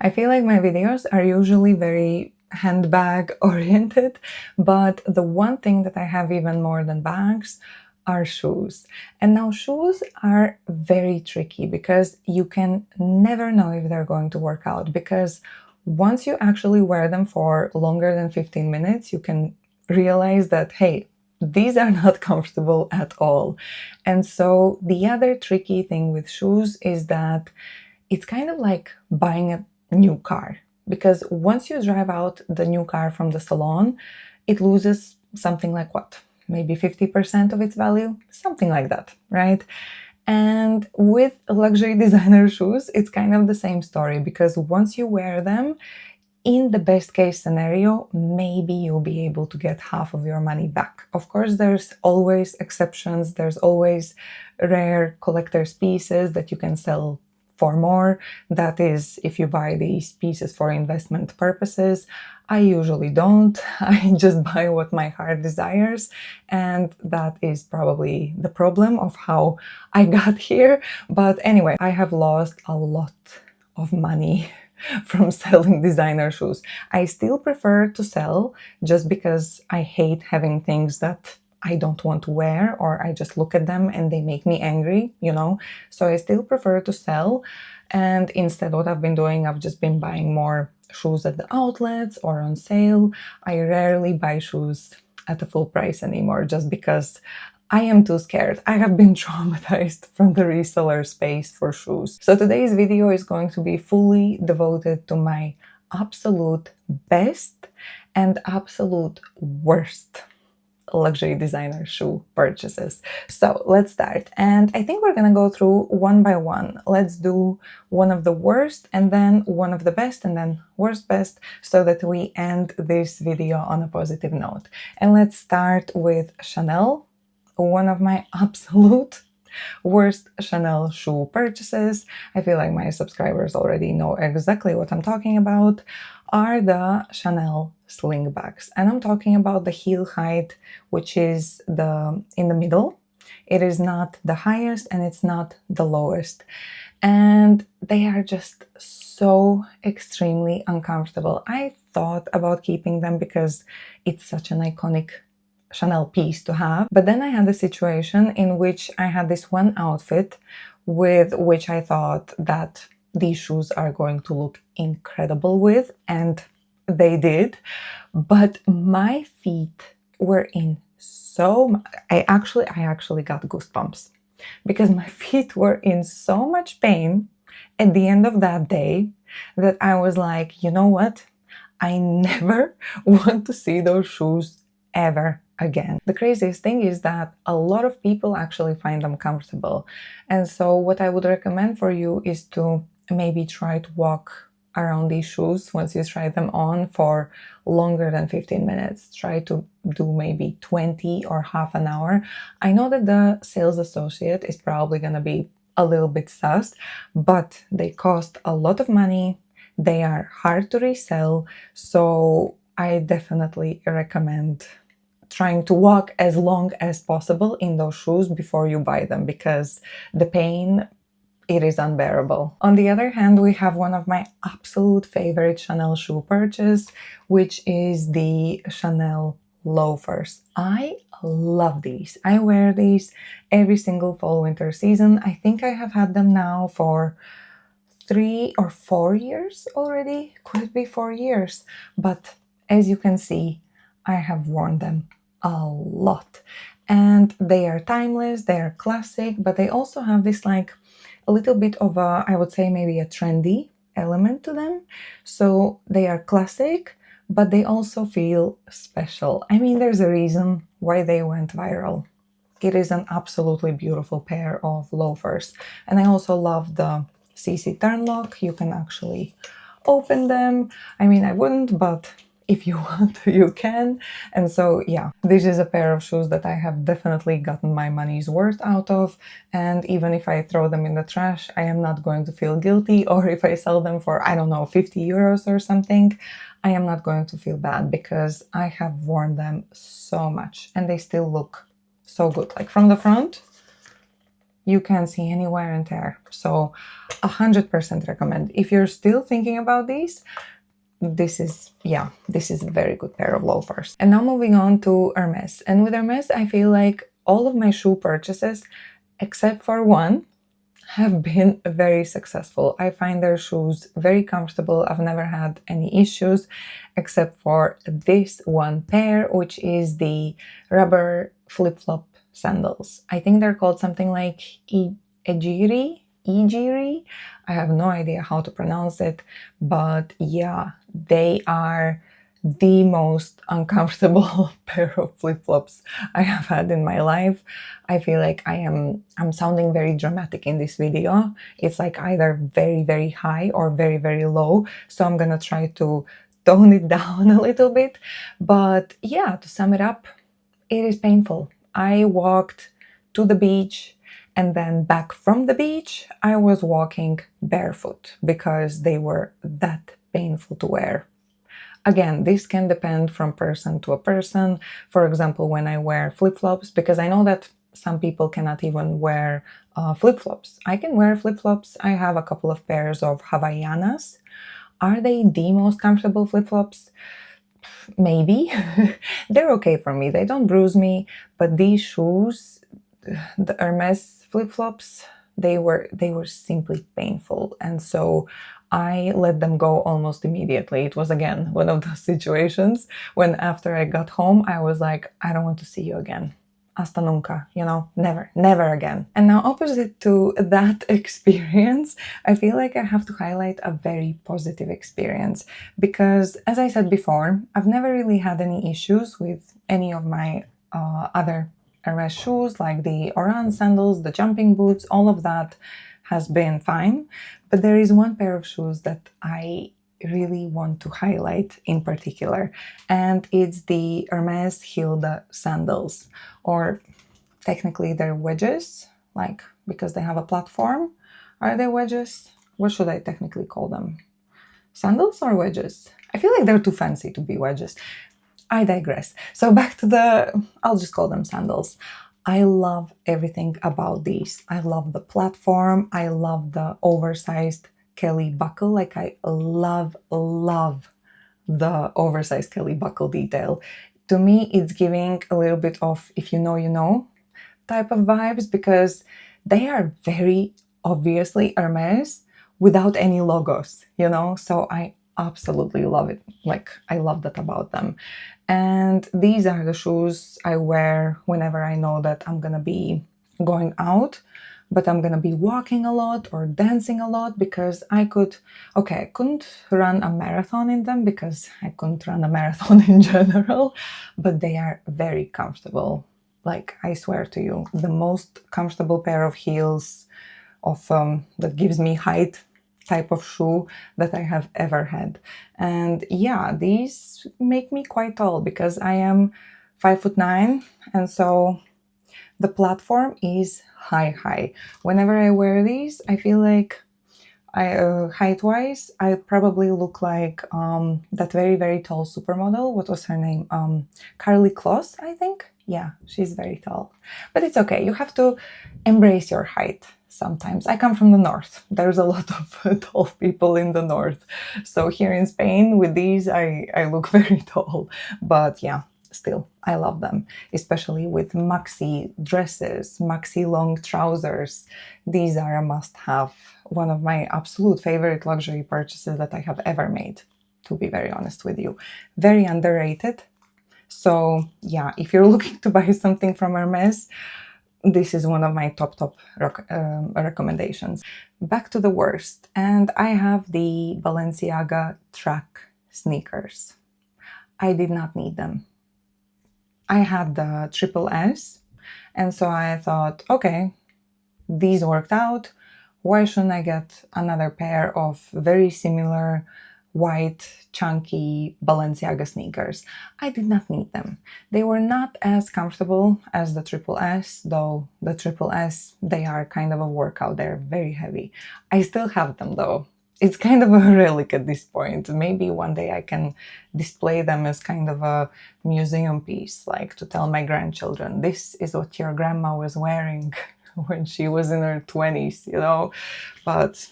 I feel like my videos are usually very handbag oriented, but the one thing that I have even more than bags are shoes. And now shoes are very tricky because you can never know if they're going to work out, because once you actually wear them for longer than 15 minutes, you can realize that, hey, these are not comfortable at all. And so the other tricky thing with shoes is that it's kind of like buying a new car, because once you drive out the new car from the salon, it loses something like what? Maybe 50% of its value, something like that, right? And with luxury designer shoes, it's kind of the same story, because once you wear them, in the best case scenario, maybe you'll be able to get half of your money back. Of course, there's always exceptions. There's always rare collector's pieces that you can sell for more. That is, if you buy these pieces for investment purposes. I usually don't. I just buy what my heart desires. And that is probably the problem of how I got here. But anyway, I have lost a lot of money from selling designer shoes. I still prefer to sell, just because I hate having things that I don't want to wear, or I just look at them and they make me angry, you know? So I still prefer to sell. And instead, what I've been doing, I've just been buying more shoes at the outlets or on sale. I rarely buy shoes at a full price anymore, just because I am too scared. I have been traumatized from the reseller space for shoes. So today's video is going to be fully devoted to my absolute best and absolute worst luxury designer shoe purchases. So let's start. And I think we're gonna go through one by one. Let's do one of the worst, and then one of the best, and then worst best, so that we end this video on a positive note. And let's start with Chanel. One of my absolute worst Chanel shoe purchases, I feel like my subscribers already know exactly what I'm talking about, are the Chanel Slingbacks. And I'm talking about the heel height, which is in the middle. It is not the highest and it's not the lowest. And they are just so extremely uncomfortable. I thought about keeping them because it's such an iconic Chanel piece to have. But then I had a situation in which I had this one outfit with which I thought that these shoes are going to look incredible with, and they did. But my feet were in so I actually got goosebumps, because my feet were in so much pain at the end of that day that I was like, you know what? I never want to see those shoes ever again. The craziest thing is that a lot of people actually find them comfortable. And so what I would recommend for you is to maybe try to walk around these shoes once you try them on for longer than 15 minutes. Try to do maybe 20 or half an hour. I know that the sales associate is probably going to be a little bit sus, but they cost a lot of money. They are hard to resell. So I definitely recommend trying to walk as long as possible in those shoes before you buy them, because the pain, it is unbearable. On the other hand, we have one of my absolute favorite Chanel shoe purchase, which is the Chanel loafers. I love these. I wear these every single fall winter season. I think I have had them now for 3 or 4 years already. Could it be 4 years? But as you can see, I have worn them a lot. And they are timeless, they are classic, but they also have this like a little bit of a, I would say maybe a trendy element to them. So they are classic, but they also feel special. I mean, there's a reason why they went viral. It is an absolutely beautiful pair of loafers. And I also love the CC turn lock. You can actually open them. I mean, I wouldn't, but if you want, you can. And so, yeah, this is a pair of shoes that I have definitely gotten my money's worth out of. And even if I throw them in the trash, I am not going to feel guilty. Or if I sell them for, I don't know, 50 euros or something, I am not going to feel bad, because I have worn them so much and they still look so good. Like from the front, you can't see any wear and tear. So 100% recommend. If you're still thinking about these, this is a very good pair of loafers. And now moving on to Hermes. And with Hermes, I feel like all of my shoe purchases, except for one, have been very successful. I find their shoes very comfortable. I've never had any issues except for this one pair, which is the rubber flip-flop sandals. I think they're called something like Ejiri. I have no idea how to pronounce it, but yeah, they are the most uncomfortable pair of flip-flops I have had in my life. I feel like I'm sounding very dramatic in this video. It's like either very, very high or very, very low. So I'm gonna try to tone it down a little bit. But yeah, to sum it up, it is painful. I walked to the beach and then back from the beach, I was walking barefoot because they were that painful to wear. Again, this can depend from person to a person. For example, when I wear flip-flops, because I know that some people cannot even wear flip-flops. I can wear flip-flops. I have a couple of pairs of Havaianas. Are they the most comfortable flip-flops? Maybe. They're okay for me. They don't bruise me. But these shoes, the Hermes flip-flops, they were simply painful. And so I let them go almost immediately. It was, again, one of those situations when after I got home, I was like, I don't want to see you again. Hasta nunca, never again. And now, opposite to that experience, I feel like I have to highlight a very positive experience because, as I said before, I've never really had any issues with any of my other Hermes shoes, like the Oran sandals, the jumping boots, all of that has been fine. But there is one pair of shoes that I really want to highlight in particular, and it's the Hermes Hilda sandals, or technically they're wedges, like because they have a platform. Are they wedges? What should I technically call them? Sandals or wedges? I feel like they're too fancy to be wedges. I digress. So back to I'll just call them sandals. I love everything about these. I love the platform. I love the oversized Kelly buckle. Like, I love the oversized Kelly buckle detail. To me, it's giving a little bit of if you know, you know type of vibes, because they are very obviously Hermes without any logos, So I absolutely love it. Like, I love that about them. And these are the shoes I wear whenever I know that I'm gonna be going out, but I'm gonna be walking a lot or dancing a lot, because I couldn't run a marathon in them because I couldn't run a marathon in general, but they are very comfortable. Like, I swear to you, the most comfortable pair of heels that gives me height type of shoe that I have ever had. And yeah, these make me quite tall because I am 5'9", and so the platform is high. Whenever I wear these, I feel like height-wise, I probably look like that very, very tall supermodel. What was her name? Carly Kloss, I think. Yeah, she's very tall. But it's okay. You have to embrace your height sometimes. I come from the north. There's a lot of tall people in the north. So here in Spain, with these, I look very tall. But yeah, still, I love them, especially with maxi dresses, maxi long trousers. These are a must-have. One of my absolute favorite luxury purchases that I have ever made, to be very honest with you. Very underrated. So yeah, if you're looking to buy something from Hermes, this is one of my top recommendations. Back to the worst, and I have the Balenciaga track sneakers. I did not need them. I had the triple S, and so I thought, okay, these worked out. Why shouldn't I get another pair of very similar white, chunky Balenciaga sneakers? I did not need them. They were not as comfortable as the triple S, though the triple S, they are kind of a workout. They're very heavy. I still have them though. It's kind of a relic at this point. Maybe one day I can display them as kind of a museum piece, like to tell my grandchildren, this is what your grandma was wearing when she was in her 20s, you know. But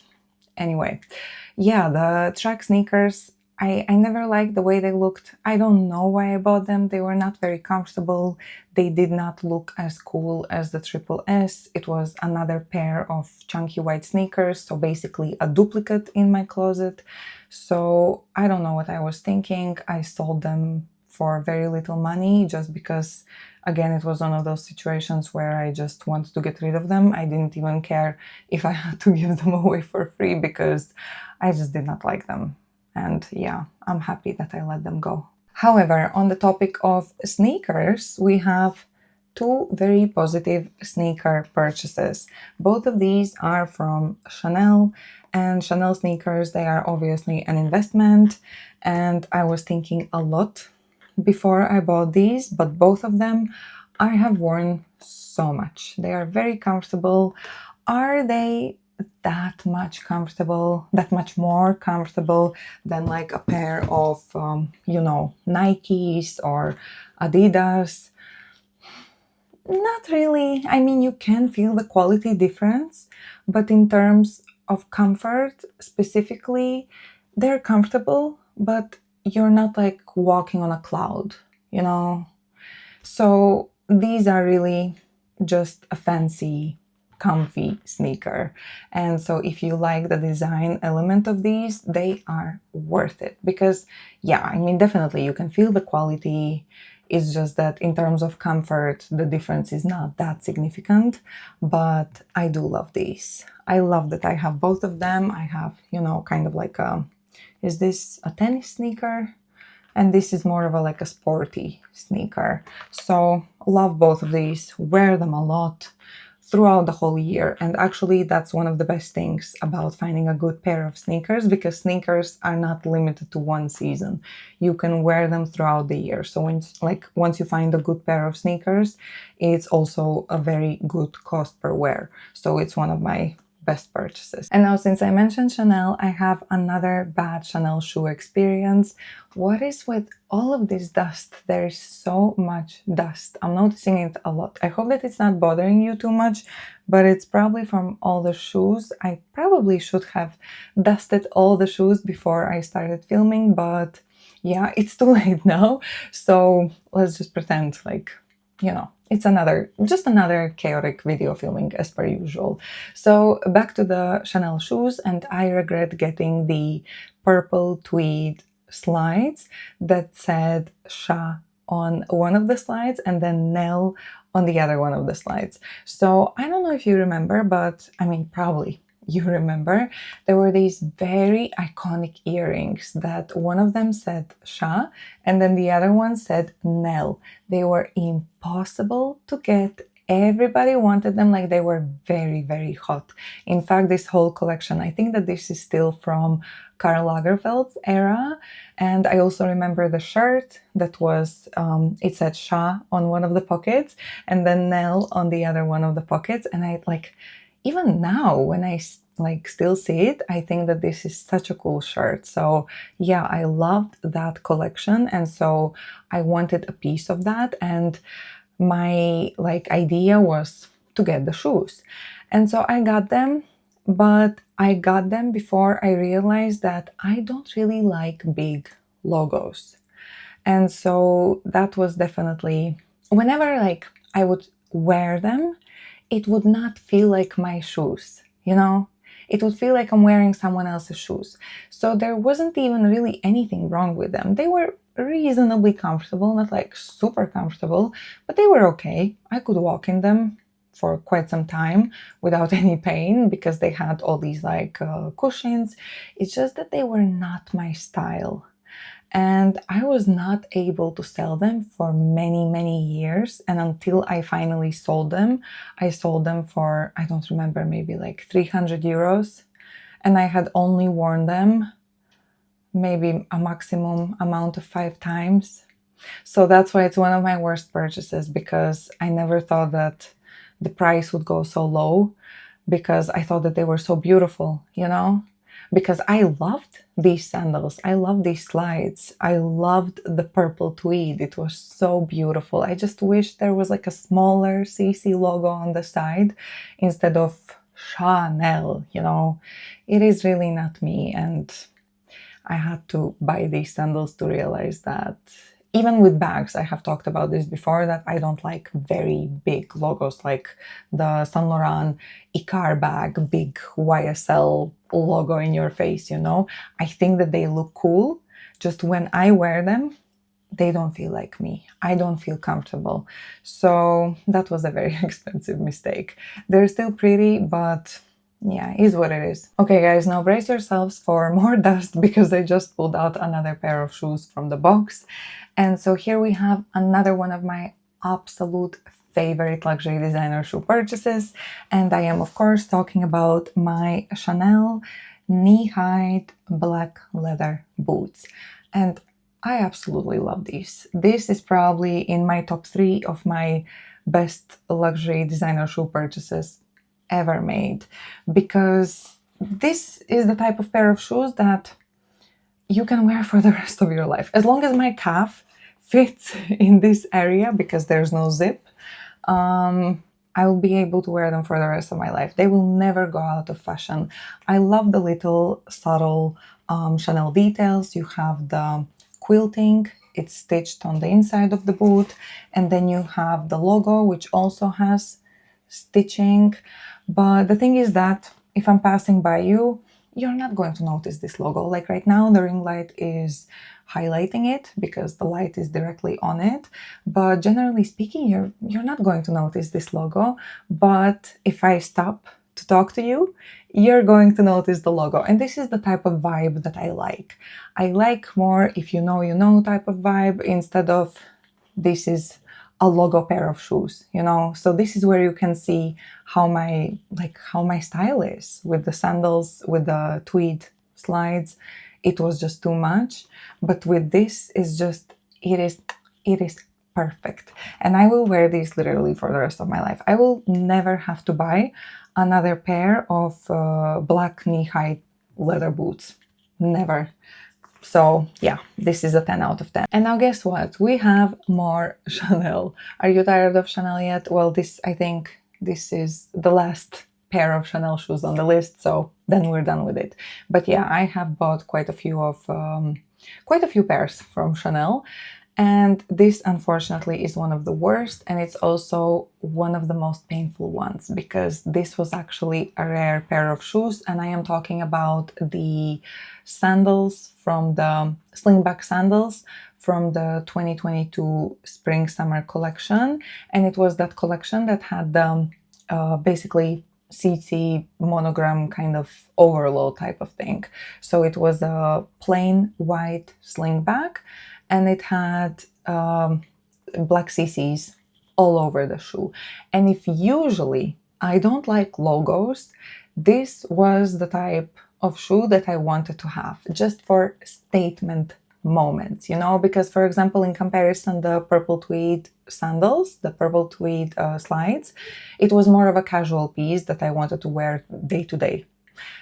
anyway, yeah, the track sneakers, I never liked the way they looked. I don't know why I bought them. They were not very comfortable. They did not look as cool as the Triple S. It was another pair of chunky white sneakers, so basically a duplicate in my closet. So I don't know what I was thinking. I sold them for very little money just because, again, it was one of those situations where I just wanted to get rid of them. I didn't even care if I had to give them away for free because I just did not like them. And yeah, I'm happy that I let them go. However, on the topic of sneakers, we have two very positive sneaker purchases. Both of these are from Chanel, and Chanel sneakers, they are obviously an investment, and I was thinking a lot before I bought these, but both of them I have worn so much. They are very comfortable. Are they that much more comfortable than like a pair of, Nikes or Adidas? Not really. I mean, you can feel the quality difference, but in terms of comfort specifically, they're comfortable, but you're not like walking on a cloud, you know? So these are really just a fancy, comfy sneaker. And so if you like the design element of these, they are worth it. Because, yeah, I mean, definitely you can feel the quality. It's just that in terms of comfort, the difference is not that significant. But I do love these. I love that I have both of them. I have, kind of like is this a tennis sneaker? And this is more of like a sporty sneaker. So love both of these, wear them a lot throughout the whole year. And actually that's one of the best things about finding a good pair of sneakers, because sneakers are not limited to one season. You can wear them throughout the year. So once you find a good pair of sneakers, it's also a very good cost per wear. So it's one of my best purchases. And now, since I mentioned Chanel, I have another bad Chanel shoe experience. What is with all of this dust? There is so much dust. I'm noticing it a lot. I hope that it's not bothering you too much, but it's probably from all the shoes. I probably should have dusted all the shoes before I started filming, but yeah, it's too late now. So let's just pretend like, it's just another chaotic video filming as per usual. So back to the Chanel shoes, and I regret getting the purple tweed slides that said Sha on one of the slides and then Nell on the other one of the slides. So I don't know if you remember, but I mean, probably you remember, there were these very iconic earrings that one of them said Sha and then the other one said Nell. They were impossible to get. Everybody wanted them, like they were very, very hot. In fact, this whole collection, I think that this is still from Karl Lagerfeld's era. And I also remember the shirt that was, it said Sha on one of the pockets and then Nell on the other one of the pockets. And I even now, when I still see it, I think that this is such a cool shirt. So yeah, I loved that collection. And so I wanted a piece of that. And my idea was to get the shoes. And so I got them, but I got them before I realized that I don't really like big logos. And so that was definitely, whenever I would wear them, it would not feel like my shoes, It would feel like I'm wearing someone else's shoes. So there wasn't even really anything wrong with them. They were reasonably comfortable, not super comfortable, but they were okay. I could walk in them for quite some time without any pain because they had all these cushions. It's just that they were not my style. And I was not able to sell them for many, many years. And until I finally sold them, I sold them for, I don't remember, maybe 300 euros. And I had only worn them maybe a maximum amount of 5 times. So that's why it's one of my worst purchases, because I never thought that the price would go so low, because I thought that they were so beautiful, because I loved these sandals. I loved these slides. I loved the purple tweed. It was so beautiful. I just wish there was like a smaller CC logo on the side instead of Chanel, you know. It is really not me, and I had to buy these sandals to realize that even with bags, I have talked about this before, that I don't like very big logos like the Saint Laurent Icar bag, big YSL logo in your face, you know. I think that they look cool. Just when I wear them, they don't feel like me. I don't feel comfortable. So that was a very expensive mistake. They're still pretty, but yeah, is what it is. Okay, guys, now brace yourselves for more dust because I just pulled out another pair of shoes from the box. And so here we have another one of my absolute favorite luxury designer shoe purchases. And I am, of course, talking about my Chanel knee-high black leather boots. And I absolutely love these. This is probably in my top 3 of my best luxury designer shoe purchases ever made, because this is the type of pair of shoes that you can wear for the rest of your life. As long as my calf fits in this area, because there's no zip, I will be able to wear them for the rest of my life. They will never go out of fashion. I love the little subtle Chanel details. You have the quilting, it's stitched on the inside of the boot, and then you have the logo, which also has stitching. But the thing is that if I'm passing by you, you're not going to notice this logo. Like right now, the ring light is highlighting it because the light is directly on it. But generally speaking, you're not going to notice this logo. But if I stop to talk to you, you're going to notice the logo. And this is the type of vibe that I like. I like more if you know type of vibe, instead of this is a logo pair of shoes, you know. So this is where you can see how my style is with the sandals, with the tweed slides. It was just too much, but with this is just it is perfect, and I will wear these literally for the rest of my life. I will never have to buy another pair of black knee-high leather boots, never. So yeah, this is a 10 out of 10. And now guess what? We have more Chanel. Are you tired of Chanel yet? Well, I think this is the last pair of Chanel shoes on the list, so then we're done with it. But yeah, I have bought quite a few pairs from Chanel. And this, unfortunately, is one of the worst, and it's also one of the most painful ones, because this was actually a rare pair of shoes, and I am talking about the sandals from the Slingbacks sandals from the 2022 Spring-Summer collection. And it was that collection that had the basically CC monogram kind of overload type of thing. So it was a plain white slingback, and it had black CCs all over the shoe. And if usually I don't like logos, this was the type of shoe that I wanted to have, just for statement moments, you know, because for example, in comparison, the purple tweed sandals, the purple tweed slides, it was more of a casual piece that I wanted to wear day to day.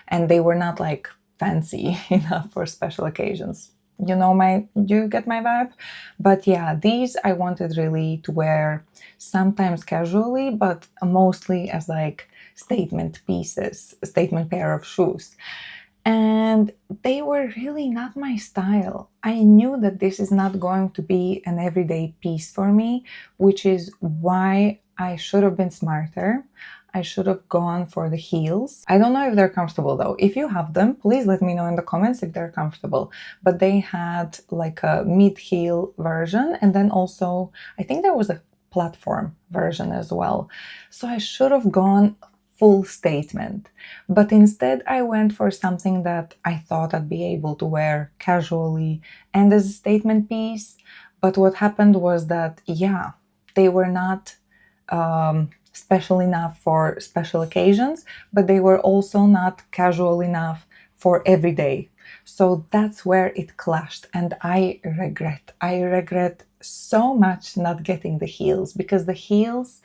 And they were not like fancy enough for special occasions. Do you get my vibe? But yeah, these I wanted really to wear sometimes casually, but mostly as like statement pieces, a statement pair of shoes. And they were really not my style. I knew that this is not going to be an everyday piece for me, which is why I should have been smarter. I should have gone for the heels. I don't know if they're comfortable though. If you have them, please let me know in the comments if they're comfortable. But they had like a mid-heel version, and then also I think there was a platform version as well. So I should have gone full statement. But instead I went for something that I thought I'd be able to wear casually and as a statement piece. But what happened was that, yeah, they were not special enough for special occasions, but they were also not casual enough for every day. So that's where it clashed, and I regret so much not getting the heels, because the heels,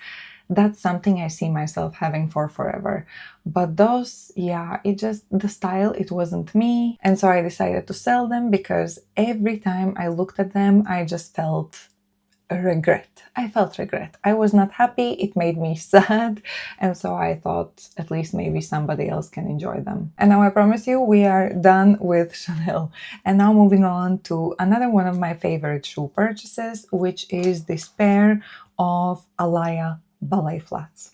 that's something I see myself having for forever. But those, yeah, it just, the style, it wasn't me. And so I decided to sell them because every time I looked at them, I just felt regret. I felt regret. I was not happy. It made me sad. And so I thought at least maybe somebody else can enjoy them. And now I promise you, we are done with Chanel. And now moving on to another one of my favorite shoe purchases, which is this pair of Alaia ballet flats.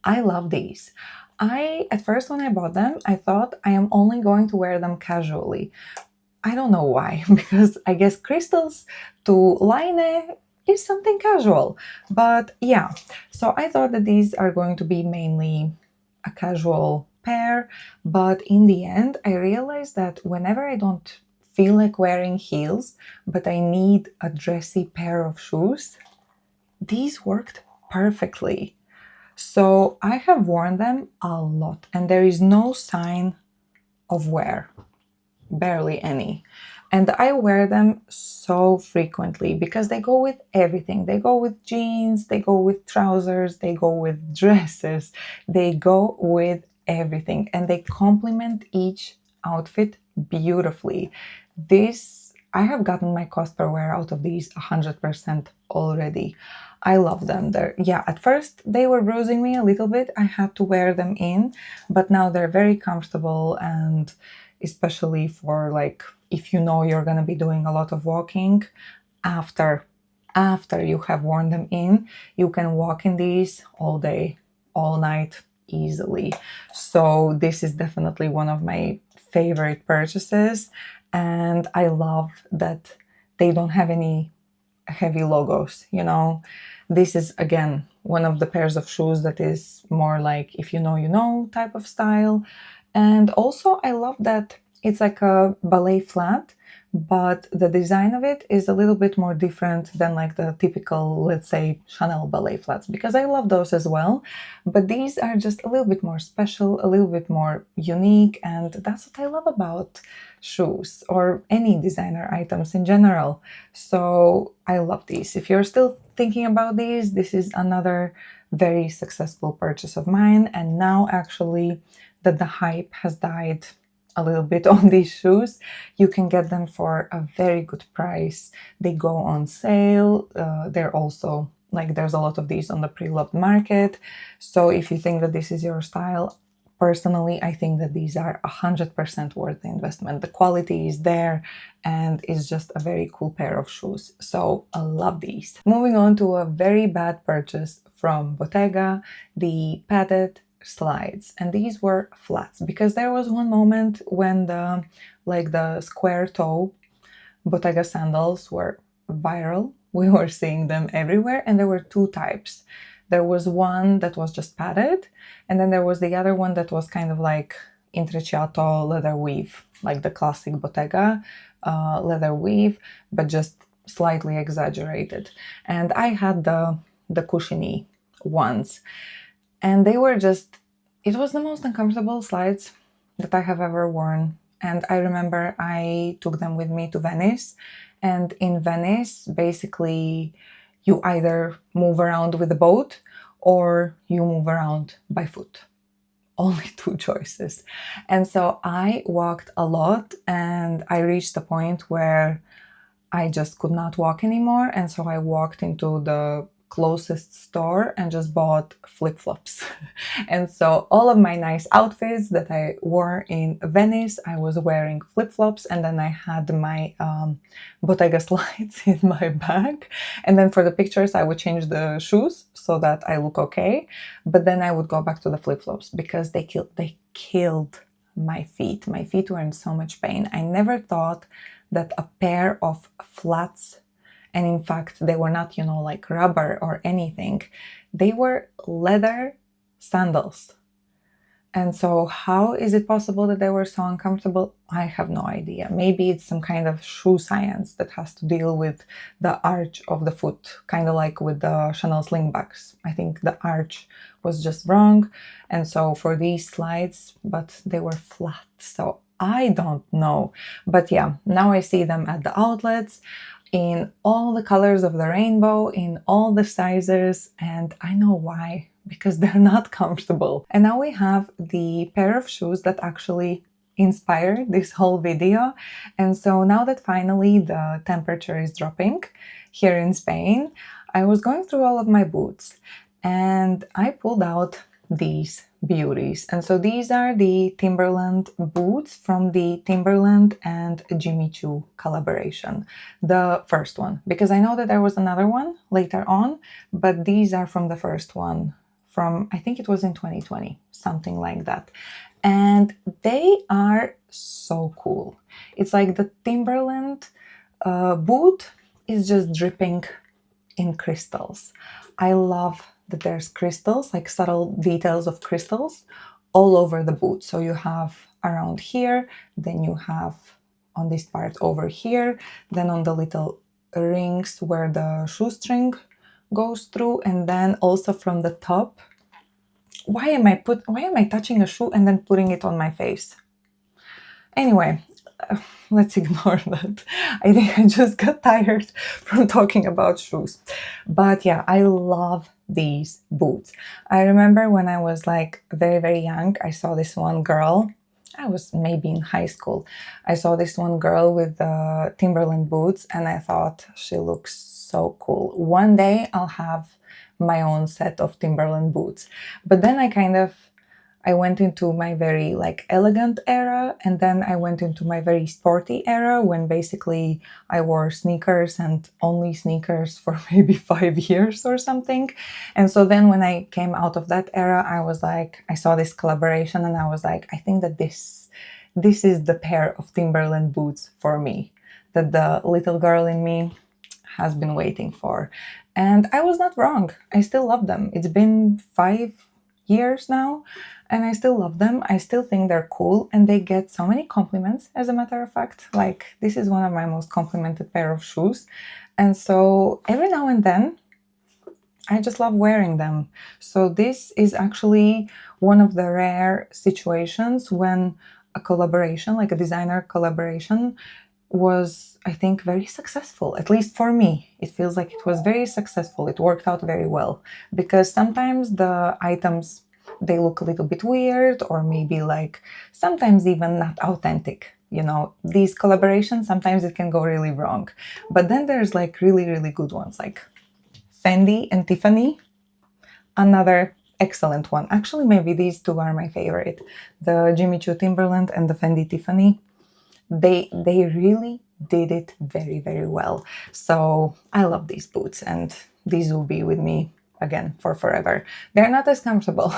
I love these. At first when I bought them, I thought I am only going to wear them casually. I don't know why, because I guess crystals to Laine is something casual. But yeah, so I thought that these are going to be mainly a casual pair, but in the end, I realized that whenever I don't feel like wearing heels, but I need a dressy pair of shoes, these worked perfectly. So I have worn them a lot, and there is no sign of wear, barely any. And I wear them so frequently because they go with everything. They go with jeans, they go with trousers, they go with dresses, they go with everything, and they complement each outfit beautifully. I have gotten my cost per wear out of these 100% already. I love them. At first they were bruising me a little bit. I had to wear them in, but now they're very comfortable, and especially for like if you know you're going to be doing a lot of walking after you have worn them in, you can walk in these all day, all night easily. So this is definitely one of my favorite purchases, and I love that they don't have any heavy logos, you know. This is again one of the pairs of shoes that is more like if you know type of style. And also I love that it's like a ballet flat, but the design of it is a little bit more different than like the typical, let's say, Chanel ballet flats, because I love those as well. But these are just a little bit more special, a little bit more unique, and that's what I love about shoes or any designer items in general. So I love these. If you're still thinking about these, this is another very successful purchase of mine. And now actually that the hype has died a little bit on these shoes, you can get them for a very good price. They go on sale. They're also like there's a lot of these on the pre-loved market. So if you think that this is your style, personally, I think that these are 100% worth the investment. The quality is there, and it's just a very cool pair of shoes. So I love these. Moving on to a very bad purchase from Bottega, the padded slides. And these were flats because there was one moment when the square toe Bottega sandals were viral. We were seeing them everywhere, and there were two types. There was one that was just padded, and then there was the other one that was kind of like intrecciato leather weave, like the classic Bottega leather weave, but just slightly exaggerated. And I had the cushiony ones, and they were just, it was the most uncomfortable slides that I have ever worn. And I remember I took them with me to Venice, and in Venice, basically, you either move around with a boat or you move around by foot. Only two choices. And so I walked a lot, and I reached a point where I just could not walk anymore. And so I walked into the closest store and just bought flip-flops. And so all of my nice outfits that I wore in Venice, I was wearing flip-flops, and then I had my Bottega slides in my bag. And then for the pictures, I would change the shoes so that I look okay. But then I would go back to the flip-flops because they killed my feet. My feet were in so much pain. I never thought that a pair of flats, and in fact, they were not, like rubber or anything. They were leather sandals. And so how is it possible that they were so uncomfortable? I have no idea. Maybe it's some kind of shoe science that has to deal with the arch of the foot, kind of like with the Chanel Slingbacks. I think the arch was just wrong. And so for these slides, but they were flat. So I don't know. But yeah, now I see them at the outlets. in all the colors of the rainbow, in all the sizes, and I know why, because they're not comfortable. And now we have the pair of shoes that actually inspired this whole video. And so now that finally the temperature is dropping here in Spain, I was going through all of my boots and I pulled out these beauties. And so these are the Timberland boots from the Timberland and Jimmy Choo collaboration. The first one, because I know that there was another one later on, but these are from the first one from, I think it was in 2020, something like that. And they are so cool. It's like the Timberland boot is just dripping in crystals. I love that there's crystals, like subtle details of crystals all over the boot. So you have around here, then you have on this part over here, then on the little rings where the shoestring goes through, and then also from the top. Why am I touching a shoe and then putting it on my face? Anyway, let's ignore that. I think I just got tired from talking about shoes. But yeah, I love these boots. I remember when I was like very, very young, I saw this one girl. I was maybe in high school. I saw this one girl with the Timberland boots and I thought she looks so cool. One day I'll have my own set of Timberland boots. But then I went into my very like elegant era, and then I went into my very sporty era when basically I wore sneakers and only sneakers for maybe 5 years or something. And so then when I came out of that era, I was like, I saw this collaboration and I was like, I think that this is the pair of Timberland boots for me, that the little girl in me has been waiting for. And I was not wrong. I still love them. It's been 5 years now and I still love them. I still think they're cool and they get so many compliments, as a matter of fact. Like, this is one of my most complimented pair of shoes. And so every now and then I just love wearing them. So this is actually one of the rare situations when a collaboration, like a designer collaboration, was, I think, very successful. At least for me, it feels like it was very successful. It worked out very well, because sometimes the items, they look a little bit weird, or maybe like sometimes even not authentic. You know, these collaborations, sometimes it can go really wrong. But then there's like really, really good ones, like Fendi and Tiffany, another excellent one. Actually, maybe these two are my favorite. The Jimmy Choo Timberland and the Fendi Tiffany. They really did it very, very well. So I love these boots and these will be with me again for forever. They're not as comfortable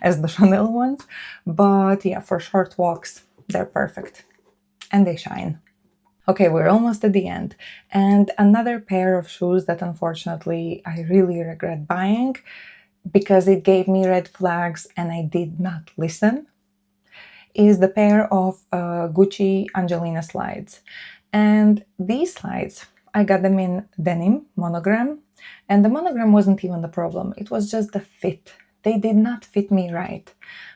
as the Chanel ones, but yeah, for short walks, they're perfect and they shine. Okay, we're almost at the end. And another pair of shoes that unfortunately I really regret buying because it gave me red flags and I did not listen is the pair of Gucci Angelina slides. And these slides, I got them in denim monogram, and the monogram wasn't even the problem. It was just the fit. They did not fit me right.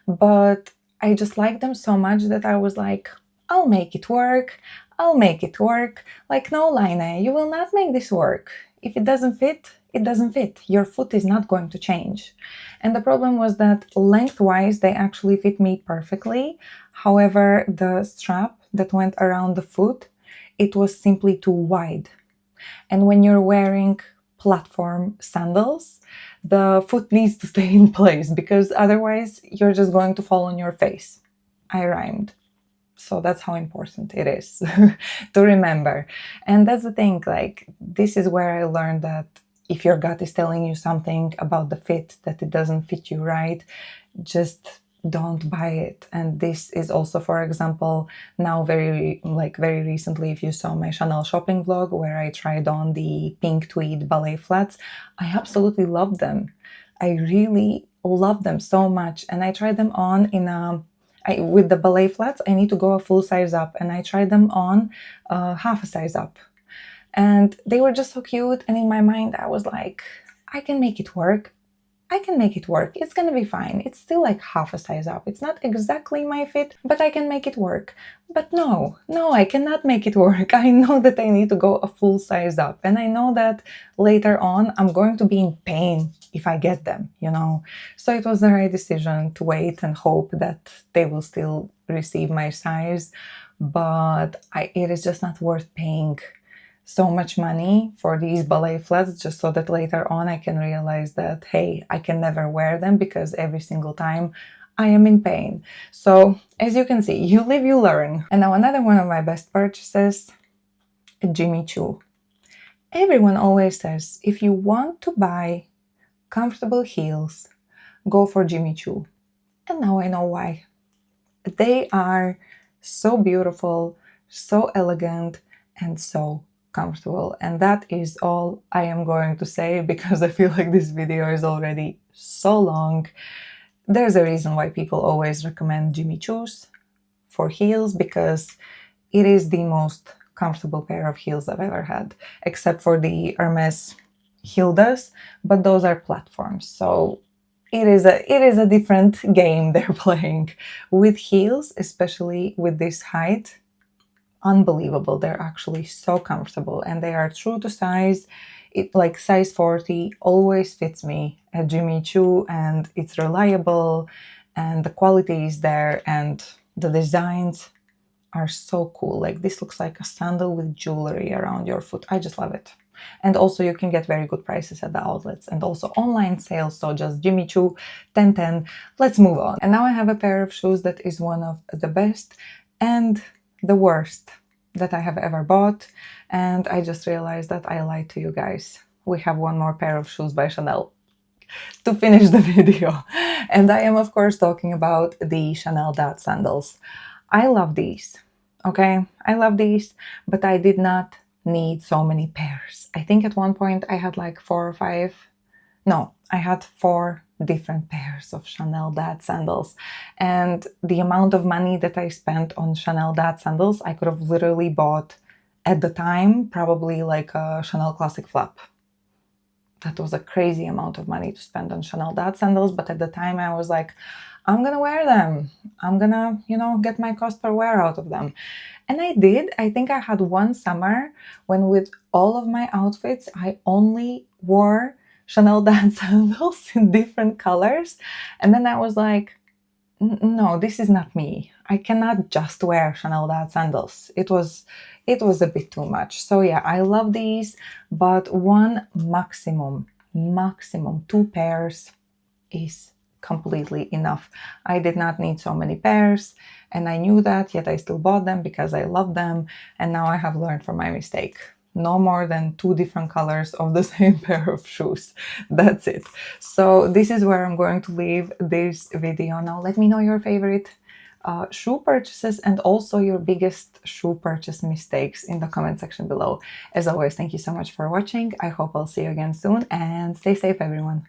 But I just liked them so much that I was like, I'll make it work. I'll make it work. Like, no, Laine, you will not make this work. If it doesn't fit, it doesn't fit. Your foot is not going to change. And the problem was that lengthwise, they actually fit me perfectly. However, the strap that went around the foot, it was simply too wide. And when you're wearing platform sandals, the foot needs to stay in place because otherwise you're just going to fall on your face. I rhymed. So that's how important it is to remember. And that's the thing, like, this is where I learned that if your gut is telling you something about the fit, that it doesn't fit you right, just don't buy it. And this is also, for example, now very recently, if you saw my Chanel shopping vlog where I tried on the pink tweed ballet flats, I absolutely loved them. I really love them so much. And I tried them on with the ballet flats, I need to go a full size up, and I tried them on half a size up. And they were just so cute, and in my mind I was like, I can make it work. I can make it work. It's gonna be fine. It's still like half a size up. It's not exactly my fit, but I can make it work. But no, I cannot make it work. I know that I need to go a full size up. And I know that later on, I'm going to be in pain if I get them, you know? So it was the right decision to wait and hope that they will still receive my size. But it is just not worth paying so much money for these ballet flats just so that later on I can realize that, hey, I can never wear them because every single time I am in pain. So as you can see, you live, you learn. And now another one of my best purchases, Jimmy Choo. Everyone always says, if you want to buy comfortable heels, go for Jimmy Choo. And now I know why. They are so beautiful, so elegant, and so comfortable. And that is all I am going to say because I feel like this video is already so long. There's a reason why people always recommend Jimmy Choo's for heels, because it is the most comfortable pair of heels I've ever had, except for the Hermes Hildas, but those are platforms. So it is a different game they're playing. With heels, especially with this height, unbelievable. They're actually so comfortable and they are true to size. It like size 40 always fits me at Jimmy Choo, and it's reliable and the quality is there and the designs are so cool. Like this looks like a sandal with jewelry around your foot. I just love it. And also you can get very good prices at the outlets and also online sales. So just Jimmy Choo, 1010. Let's move on. And now I have a pair of shoes that is one of the best and the worst that I have ever bought. And I just realized that I lied to you guys. We have one more pair of shoes by Chanel to finish the video. And I am of course talking about the Chanel Dad sandals. I love these, okay? I love these, but I did not need so many pairs. I think at one point I had like 4 or 5. No, I had 4 different pairs of Chanel Dad sandals. And the amount of money that I spent on Chanel Dad sandals, I could have literally bought at the time probably like a Chanel Classic flap. That was a crazy amount of money to spend on Chanel Dad sandals, but at the time I was like, I'm gonna wear them. I'm gonna, get my cost per wear out of them. And I did. I think I had one summer when with all of my outfits, I only wore Chanel Dad sandals in different colors. And then I was like, no, this is not me. I cannot just wear Chanel Dad sandals. It was a bit too much. So yeah, I love these, but one maximum 2 pairs is completely enough. I did not need so many pairs and I knew that, yet I still bought them because I love them. And now I have learned from my mistake. No more than 2 different colors of the same pair of shoes. That's it. So this is where I'm going to leave this video. Now let me know your favorite shoe purchases and also your biggest shoe purchase mistakes in the comment section below. As always, thank you so much for watching. I hope I'll see you again soon and stay safe, everyone.